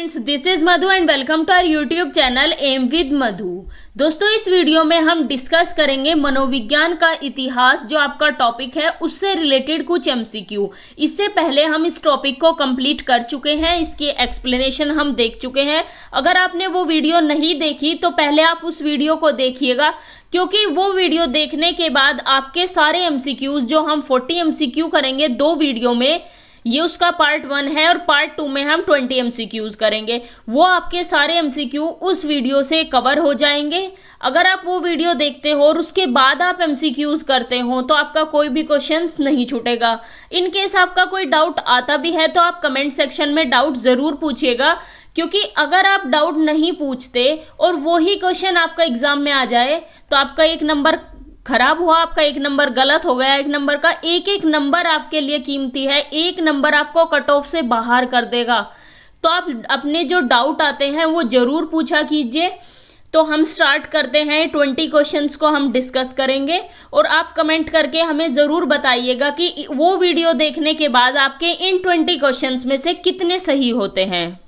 Friends, this is Madhu and welcome to our YouTube channel M with Madhu. दोस्तों, इस video में हम डिस्कस करेंगे मनोविज्ञान का इतिहास, जो आपका टॉपिक है उससे रिलेटेड कुछ एमसीक्यू। इससे पहले हम इस टॉपिक को कंप्लीट कर चुके हैं, इसकी एक्सप्लेनेशन हम देख चुके हैं। अगर आपने वो वीडियो नहीं देखी तो पहले आप उस वीडियो को देखिएगा, क्योंकि वो वीडियो देखने के बाद आपके सारे एमसीक्यूज जो हम 40 एमसीक्यू करेंगे 2 वीडियो में, ये उसका पार्ट 1 है और पार्ट 2 में हम 20 एमसीक्यूज करेंगे। वो आपके सारे एमसीक्यू उस वीडियो से कवर हो जाएंगे। अगर आप वो वीडियो देखते हो और उसके बाद आप एमसीक्यूज करते हो तो आपका कोई भी क्वेश्चंस नहीं छूटेगा। इन केस आपका कोई डाउट आता भी है तो आप कमेंट सेक्शन में डाउट ज़रूर पूछिएगा, क्योंकि अगर आप डाउट नहीं पूछते और वही क्वेश्चन आपका एग्जाम में आ जाए तो आपका 1 नंबर खराब हुआ, आपका 1 नंबर गलत हो गया। 1 नंबर का एक नंबर आपके लिए कीमती है। 1 नंबर आपको कट ऑफ से बाहर कर देगा। तो आप अपने जो डाउट आते हैं वो जरूर पूछा कीजिए। तो हम स्टार्ट करते हैं। 20 क्वेश्चंस को हम डिस्कस करेंगे और आप कमेंट करके हमें ज़रूर बताइएगा कि वो वीडियो देखने के बाद आपके इन 20 क्वेश्चंस में से कितने सही होते हैं।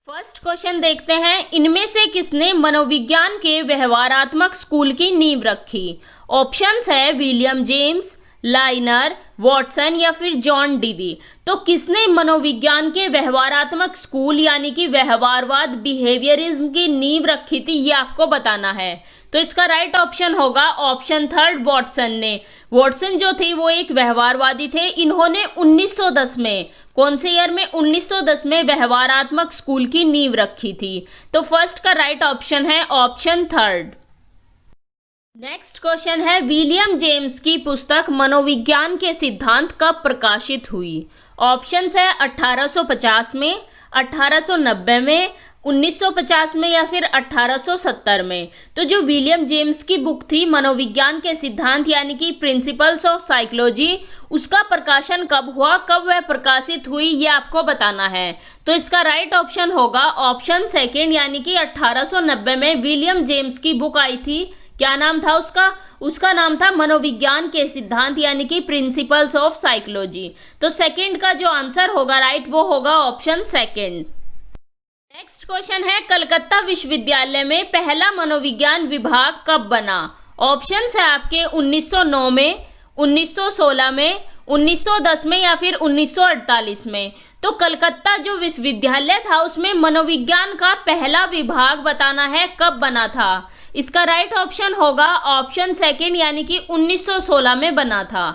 फर्स्ट क्वेश्चन देखते हैं, इनमें से किसने मनोविज्ञान के व्यवहारात्मक स्कूल की नींव रखी? ऑप्शंस है विलियम जेम्स, लाइनर, वॉटसन या फिर जॉन डीवी। तो किसने मनोविज्ञान के व्यवहारात्मक स्कूल यानी कि व्यवहारवाद, बिहेवियरिज्म की नींव रखी थी, ये आपको बताना है। तो इसका राइट ऑप्शन होगा ऑप्शन 3 वॉटसन ने। वॉटसन जो थे वो एक व्यवहारवादी थे। इन्होंने 1910 में, कौन से ईयर में? 1910 में व्यवहारात्मक स्कूल की नींव रखी थी। तो फर्स्ट का राइट ऑप्शन है ऑप्शन 3। नेक्स्ट क्वेश्चन है, विलियम जेम्स की पुस्तक मनोविज्ञान के सिद्धांत कब प्रकाशित हुई? ऑप्शंस है 1850 में, 1890 में, 1950 में या फिर 1870 में। तो जो विलियम जेम्स की बुक थी मनोविज्ञान के सिद्धांत यानी कि प्रिंसिपल्स ऑफ साइकोलॉजी, उसका प्रकाशन कब हुआ, कब वह प्रकाशित हुई, ये आपको बताना है। तो इसका राइट ऑप्शन होगा ऑप्शन 2 यानी कि 1890 में विलियम जेम्स की बुक आई थी। क्या नाम था उसका नाम था मनोविज्ञान के सिद्धांत यानी कि प्रिंसिपल्स ऑफ साइकोलॉजी। तो सेकंड का जो आंसर होगा राइट वो होगा ऑप्शन 2। नेक्स्ट क्वेश्चन है, कलकत्ता विश्वविद्यालय में पहला मनोविज्ञान विभाग कब बना? ऑप्शंस है आपके 1909 में, 1916 में, 1910 में या फिर 1948 में। तो कलकत्ता जो विश्वविद्यालय था उसमें मनोविज्ञान का पहला विभाग बताना है कब बना था। इसका राइट ऑप्शन होगा ऑप्शन 2 यानी कि 1916 में बना था।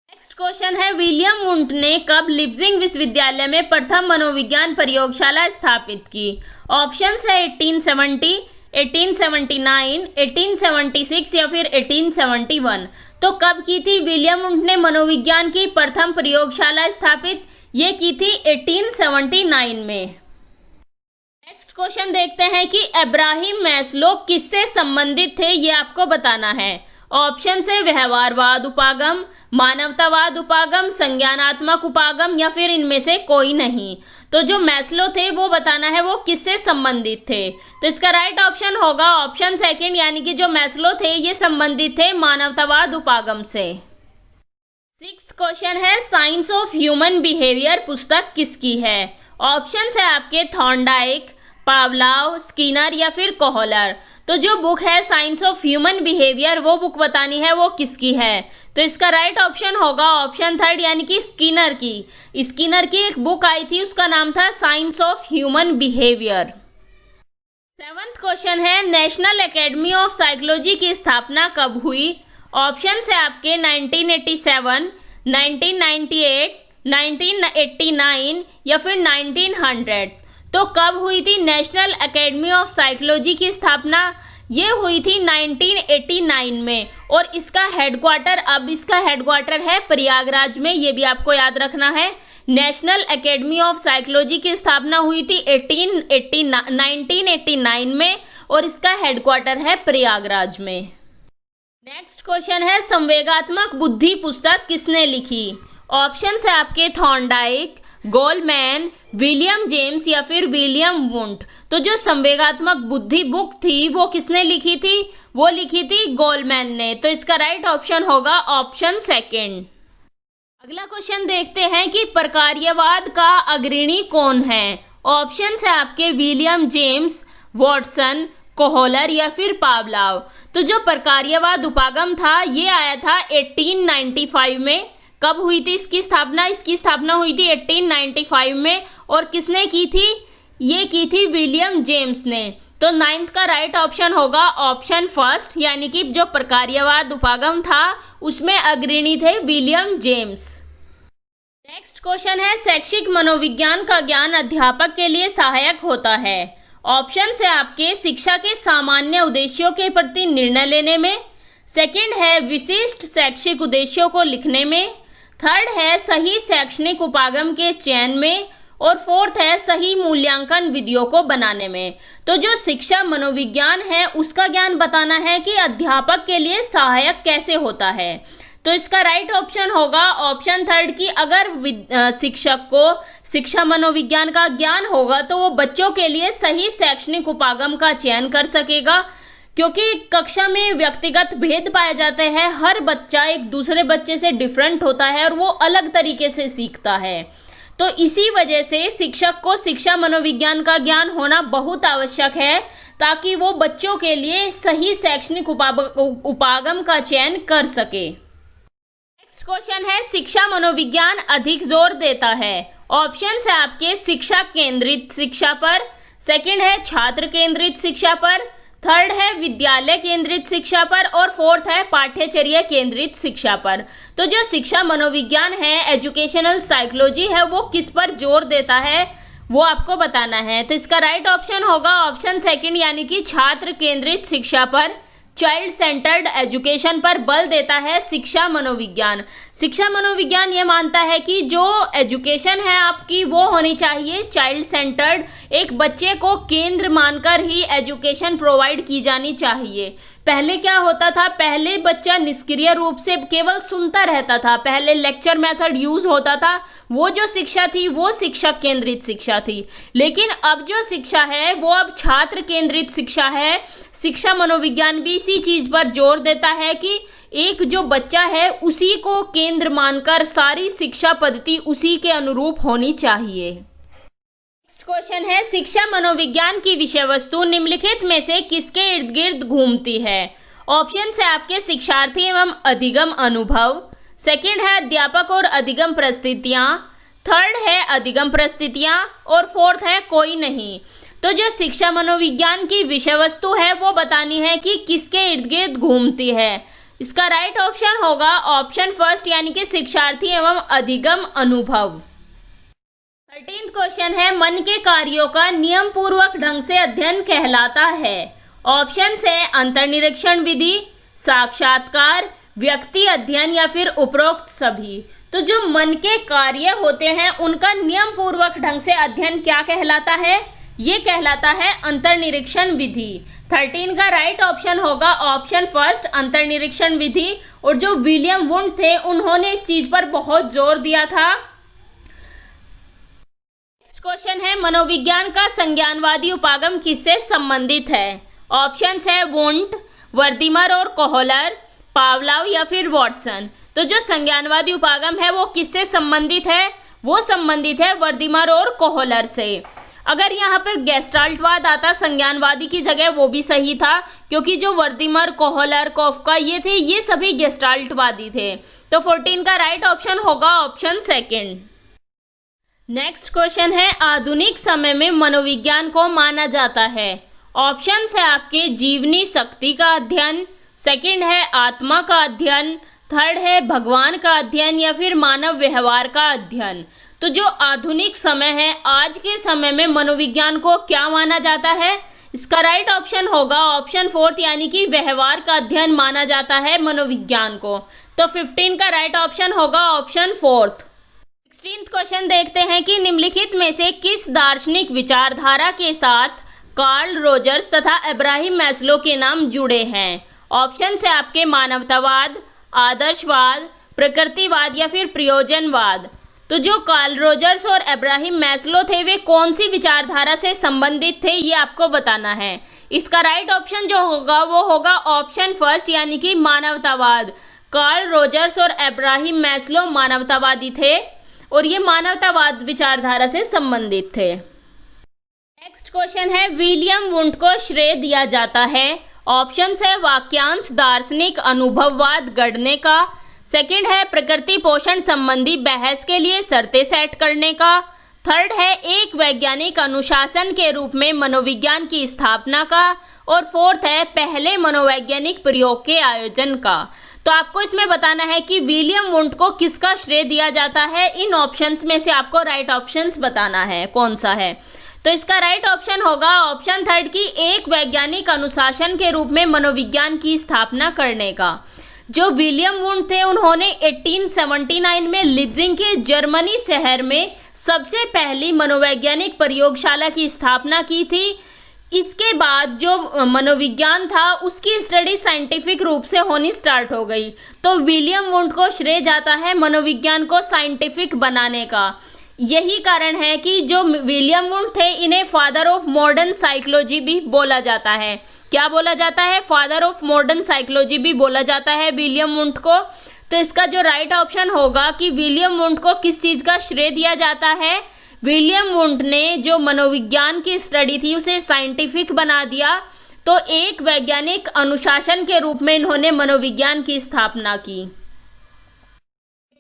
नेक्स्ट क्वेश्चन है, विलियम वुंट ने कब लिप्जिंग विश्वविद्यालय में प्रथम मनोविज्ञान प्रयोगशाला स्थापित की? ऑप्शंस है 1870, 1879, 1876 या फिर 1871। तो कब की थी विलियम वुंट ने मनोविज्ञान की प्रथम प्रयोगशाला स्थापित? ये की थी 1879 में। नेक्स्ट क्वेश्चन देखते हैं कि अब्राहम मैस्लो किससे संबंधित थे, ये आपको बताना है। ऑप्शन से व्यवहारवाद उपागम, मानवतावाद उपागम, संज्ञानात्मक उपागम या फिर इनमें से कोई नहीं। तो जो मैस्लो थे वो बताना है वो किससे संबंधित थे। तो इसका राइट ऑप्शन होगा ऑप्शन 2 यानी कि जो मैस्लो थे ये संबंधित थे मानवतावाद उपागम से। 6th क्वेश्चन है, साइंस ऑफ ह्यूमन बिहेवियर पुस्तक किसकी है? ऑप्शंस है आपके थॉर्नडाइक, पावलाव, स्किनर या फिर कोहलर। तो जो बुक है साइंस ऑफ ह्यूमन बिहेवियर वो बुक बतानी है वो किसकी है। तो इसका राइट ऑप्शन होगा ऑप्शन 3 यानी कि स्किनर की। स्किनर की एक बुक आई थी, उसका नाम था science of human behaviour. 7th question है, नेशनल एकेडमी ऑफ साइकोलॉजी की स्थापना कब हुई? ऑप्शन है आपके 1987, 1998, 1989 या फिर 1900। तो कब हुई थी नेशनल एकेडमी ऑफ साइकोलॉजी की स्थापना? ये हुई थी 1989 में और इसका हेडक्वार्टर है प्रयागराज में। ये भी आपको याद रखना है। नेशनल एकेडमी ऑफ साइकोलॉजी की स्थापना हुई थी 1989 में और इसका हेडक्वार्टर है प्रयागराज में। नेक्स्ट क्वेश्चन है, संवेगात्मक बुद्धि पुस्तक किसने लिखी? ऑप्शंस है आपके थॉर्नडाइक, गोलमैन, विलियम जेम्स या फिर विलियम वुंट। तो जो संवेगात्मक बुद्धि बुक थी वो किसने लिखी थी? वो लिखी थी गोलमैन ने। तो इसका राइट ऑप्शन होगा ऑप्शन 2। अगला क्वेश्चन देखते हैं कि प्रकार्यवाद का अग्रणी कौन है। ऑप्शन है आपके विलियम जेम्स, वॉटसन, कोहलर या फिर पावलोव। तो जो प्रकार्यवाद उपागम था ये आया था 1895 में। कब हुई थी इसकी स्थापना? इसकी स्थापना हुई थी 1895 में। और किसने की थी? ये की थी विलियम जेम्स ने। तो 9th का राइट ऑप्शन होगा ऑप्शन फर्स्ट, यानी कि जो प्रकार्यवाद उपागम था उसमें अग्रणी थे विलियम जेम्स। नेक्स्ट क्वेश्चन है, शैक्षिक मनोविज्ञान का ज्ञान अध्यापक के लिए सहायक होता है। ऑप्शन है आपके शिक्षा के सामान्य उद्देश्यों के प्रति निर्णय लेने में, सेकंड है विशिष्ट शैक्षिक उद्देश्यों को लिखने में, थर्ड है सही शैक्षणिक उपागम के चयन में, और फोर्थ है सही मूल्यांकन विधियों को बनाने में। तो जो शिक्षा मनोविज्ञान है उसका ज्ञान बताना है कि अध्यापक के लिए सहायक कैसे होता है। तो इसका राइट ऑप्शन होगा ऑप्शन थर्ड की अगर शिक्षक को शिक्षा मनोविज्ञान का ज्ञान होगा तो वो बच्चों के लिए सही शैक्षणिक उपागम का चयन कर सकेगा, क्योंकि कक्षा में व्यक्तिगत भेद पाए जाते हैं। हर बच्चा एक दूसरे बच्चे से डिफरेंट होता है और वो अलग तरीके से सीखता है। तो इसी वजह से शिक्षक को शिक्षा मनोविज्ञान का ज्ञान होना बहुत आवश्यक है, ताकि वो बच्चों के लिए सही शैक्षणिक उपागम का चयन कर सके। नेक्स्ट क्वेश्चन है, शिक्षा मनोविज्ञान अधिक जोर देता है। ऑप्शन है आपके शिक्षा केंद्रित शिक्षा पर, सेकंड है छात्र केंद्रित शिक्षा पर, थर्ड है विद्यालय केंद्रित शिक्षा पर, और फोर्थ है पाठ्यचर्या केंद्रित शिक्षा पर। तो जो शिक्षा मनोविज्ञान है, एजुकेशनल साइकोलॉजी है, वो किस पर जोर देता है वो आपको बताना है। तो इसका राइट ऑप्शन होगा ऑप्शन सेकंड, यानी कि छात्र केंद्रित शिक्षा पर, चाइल्ड सेंटर्ड एजुकेशन पर बल देता है शिक्षा मनोविज्ञान। शिक्षा मनोविज्ञान ये मानता है कि जो एजुकेशन है आपकी वो होनी चाहिए चाइल्ड सेंटर्ड, एक बच्चे को केंद्र मानकर ही एजुकेशन प्रोवाइड की जानी चाहिए। पहले क्या होता था, पहले बच्चा निष्क्रिय रूप से केवल सुनता रहता था, पहले लेक्चर मेथड यूज होता था, वो जो शिक्षा थी वो शिक्षक केंद्रित शिक्षा थी। लेकिन अब जो शिक्षा है वो अब छात्र केंद्रित शिक्षा है। शिक्षा मनोविज्ञान भी इसी चीज पर जोर देता है कि एक जो बच्चा है उसी को केंद्र मानकर सारी शिक्षा पद्धति उसी के अनुरूप होनी चाहिए। नेक्स्ट क्वेश्चन है, शिक्षा मनोविज्ञान की विषय वस्तु निम्नलिखित में से किसके इर्द गिर्द घूमती है। ऑप्शन है आपके शिक्षार्थी एवं अधिगम अनुभव, सेकंड है अध्यापक और अधिगम परिस्थितियां, थर्ड है अधिगम परिस्थितियां, और फोर्थ है कोई नहीं। तो जो शिक्षा मनोविज्ञान की विषय वस्तु है वो बतानी है कि किसके इर्द गिर्द घूमती है। इसका राइट ऑप्शन होगा ऑप्शन फर्स्ट, यानी कि शिक्षार्थी एवं अधिगम अनुभव। 13th क्वेश्चन है, मन के कार्यों का नियम पूर्वक ढंग से अध्ययन कहलाता है। ऑप्शन है अंतर्निरीक्षण विधि, साक्षात्कार, व्यक्ति अध्ययन या फिर उपरोक्त सभी। तो जो मन के कार्य होते हैं उनका नियम पूर्वक ढंग से अध्ययन क्या कहलाता है? ये कहलाता है अंतर्निरीक्षण विधि। 13 का राइट ऑप्शन होगा ऑप्शन फर्स्ट, अंतर्निरीक्षण विधि। और जो विलियम वुंड थे उन्होंने इस चीज पर बहुत जोर दिया था। नेक्स्ट क्वेश्चन है, मनोविज्ञान का संज्ञानवादी उपागम किससे संबंधित है? ऑप्शन है वुंड, वर्दीमर और कोहलर, पावलोव या फिर वॉटसन। तो जो संज्ञानवादी उपागम है वो किससे संबंधित है? वो संबंधित है वर्दीमर और कोहलर से। अगर यहाँ पर गेस्टाल्टवाद आता संज्ञानवादी की जगह वो भी सही था, क्योंकि जो वर्दीमर, कोहलर, कॉफका ये थे ये सभी गेस्टाल्टवादी थे। तो 14 का राइट ऑप्शन होगा ऑप्शन सेकंड। नेक्स्ट क्वेश्चन है, आधुनिक समय में मनोविज्ञान को माना जाता है। ऑप्शन है आपके जीवनी शक्ति का अध्ययन, सेकंड है आत्मा का अध्ययन, थर्ड है भगवान का अध्ययन या फिर मानव व्यवहार का अध्ययन। तो जो आधुनिक समय है, आज के समय में मनोविज्ञान को क्या माना जाता है? इसका राइट ऑप्शन होगा ऑप्शन फोर्थ, यानी कि व्यवहार का अध्ययन माना जाता है मनोविज्ञान को। तो 15 का राइट ऑप्शन होगा ऑप्शन फोर्थ। 16th क्वेश्चन देखते हैं कि निम्नलिखित में से किस दार्शनिक विचारधारा के साथ कार्ल रोजर्स तथा अब्राहम मैस्लो के नाम जुड़े हैं? ऑप्शन है आपके मानवतावाद, आदर्शवाद, प्रकृतिवाद या फिर प्रयोजनवाद। तो जो कार्ल रोजर्स और अब्राहम मैस्लो थे वे कौन सी विचारधारा से संबंधित थे ये आपको बताना है। इसका राइट ऑप्शन जो होगा वो होगा ऑप्शन फर्स्ट, यानी कि मानवतावाद। कार्ल रोजर्स और अब्राहम मैस्लो मानवतावादी थे और ये मानवतावाद विचारधारा से संबंधित थे। नेक्स्ट क्वेश्चन है, विलियम वुंट को श्रेय दिया जाता है। ऑप्शंस है वाक्यांश, दार्शनिक, अनुभववाद, गढ़ने का। सेकंड है प्रकृति पोषण संबंधी बहस के लिए शर्तें सेट करने का। थर्ड है एक वैज्ञानिक अनुशासन के रूप में मनोविज्ञान की स्थापना का। और फोर्थ है पहले मनोवैज्ञानिक प्रयोग के आयोजन का। तो आपको इसमें बताना है कि विलियम वुंट को किसका श्रेय दिया जाता है। इन ऑप्शंस में से आपको राइट ऑप्शंस बताना है कौन सा है। तो इसका राइट ऑप्शन होगा ऑप्शन थर्ड की एक वैज्ञानिक अनुशासन के रूप में मनोविज्ञान की स्थापना करने का। जो विलियम वुंट थे उन्होंने 1879 में लिप्जिंग के जर्मनी शहर में सबसे पहली मनोवैज्ञानिक प्रयोगशाला की स्थापना की थी। इसके बाद जो मनोविज्ञान था उसकी स्टडी साइंटिफिक रूप से होनी स्टार्ट हो गई। तो विलियम वुंट को श्रेय जाता है मनोविज्ञान को साइंटिफिक बनाने का। यही कारण है कि जो विलियम वुंट थे इन्हें फादर ऑफ मॉडर्न साइकोलॉजी भी बोला जाता है। क्या बोला जाता है? फादर ऑफ मॉडर्न साइकोलॉजी भी बोला जाता है विलियम वुंट को। तो इसका जो राइट ऑप्शन होगा कि विलियम वुंट को किस चीज़ का श्रेय दिया जाता है। विलियम वुंट ने जो मनोविज्ञान की स्टडी थी उसे साइंटिफिक बना दिया। तो एक वैज्ञानिक अनुशासन के रूप में इन्होंने मनोविज्ञान की स्थापना की।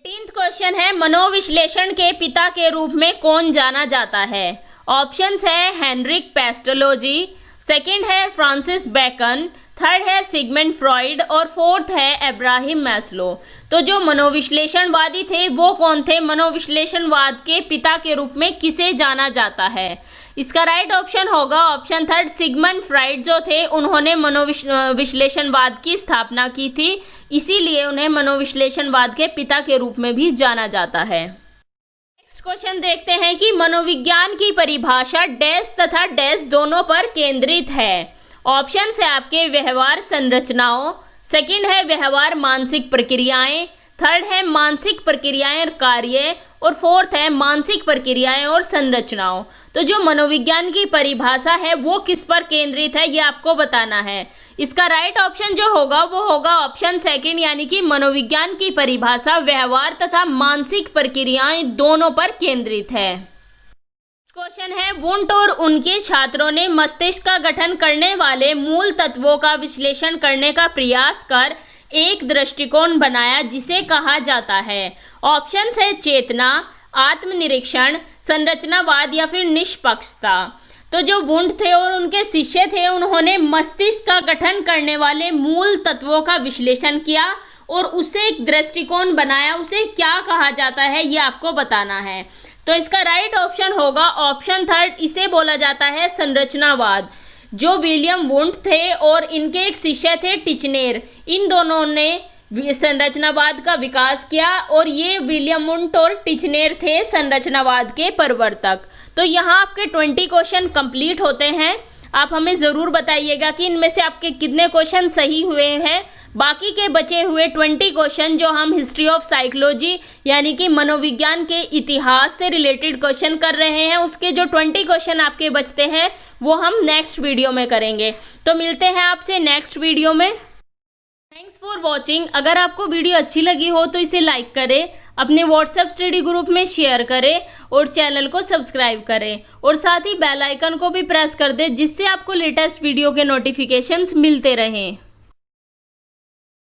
18वां क्वेश्चन है, मनोविश्लेषण के पिता के रूप में कौन जाना जाता है। ऑप्शंस है हेनरिक पेस्टोलॉजी, सेकंड है फ्रांसिस बेकन, थर्ड है सिगमंड फ्रॉइड और फोर्थ है अब्राहम मैस्लो। तो जो मनोविश्लेषणवादी थे वो कौन थे? मनोविश्लेषणवाद के पिता के रूप में किसे जाना जाता है? इसका राइट ऑप्शन होगा ऑप्शन थर्ड, सिगमंड फ्रॉइड जो थे उन्होंने मनोविश्लेषणवाद की स्थापना की थी, इसीलिए उन्हें मनोविश्लेषणवाद के पिता के रूप में भी जाना जाता है। नेक्स्ट क्वेश्चन देखते हैं कि मनोविज्ञान की परिभाषा डैश तथा डैश दोनों पर केंद्रित है। ऑप्शन है आपके व्यवहार संरचनाओं, सेकंड है व्यवहार मानसिक प्रक्रियाएं, थर्ड है मानसिक प्रक्रियाएं और कार्य और फोर्थ है मानसिक प्रक्रियाएं और संरचनाओं। तो जो मनोविज्ञान की परिभाषा है वो किस पर केंद्रित है ये आपको बताना है। इसका राइट ऑप्शन जो होगा वो होगा ऑप्शन सेकंड, यानी कि मनोविज्ञान की परिभाषा व्यवहार तथा मानसिक प्रक्रियाएं दोनों पर केंद्रित है। क्वेश्चन है, वुंट और उनके छात्रों ने मस्तिष्क का गठन करने वाले मूल तत्वों का विश्लेषण करने का प्रयास कर एक दृष्टिकोण बनाया जिसे कहा जाता है। ऑप्शंस है चेतना, आत्मनिरीक्षण, संरचनावाद या फिर निष्पक्षता। तो जो वुंट थे और उनके शिष्य थे उन्होंने मस्तिष्क का गठन करने वाले मूल तत्वों का विश्लेषण किया और उसे एक दृष्टिकोण बनाया। उसे क्या कहा जाता है ये आपको बताना है। तो इसका राइट ऑप्शन होगा ऑप्शन थर्ड, इसे बोला जाता है संरचनावाद। जो विलियम वुंट थे और इनके एक शिष्य थे टिचनेर, इन दोनों ने संरचनावाद का विकास किया और ये विलियम वुंट और टिचनेर थे संरचनावाद के प्रवर्तक। तो यहाँ आपके 20 क्वेश्चन कंप्लीट होते हैं। आप हमें ज़रूर बताइएगा कि इनमें से आपके कितने क्वेश्चन सही हुए हैं। बाकी के बचे हुए 20 क्वेश्चन जो हम हिस्ट्री ऑफ साइकोलॉजी यानी कि मनोविज्ञान के इतिहास से रिलेटेड क्वेश्चन कर रहे हैं, उसके जो 20 क्वेश्चन आपके बचते हैं वो हम नेक्स्ट वीडियो में करेंगे। तो मिलते हैं आपसे नेक्स्ट वीडियो में। Thanks for watching. अगर आपको वीडियो अच्छी लगी हो तो इसे लाइक करें, अपने व्हाट्सएप स्टडी ग्रुप में शेयर करें और चैनल को सब्सक्राइब करें और साथ ही बेल आइकन को भी प्रेस कर दें जिससे आपको लेटेस्ट वीडियो के नोटिफिकेशंस मिलते रहें।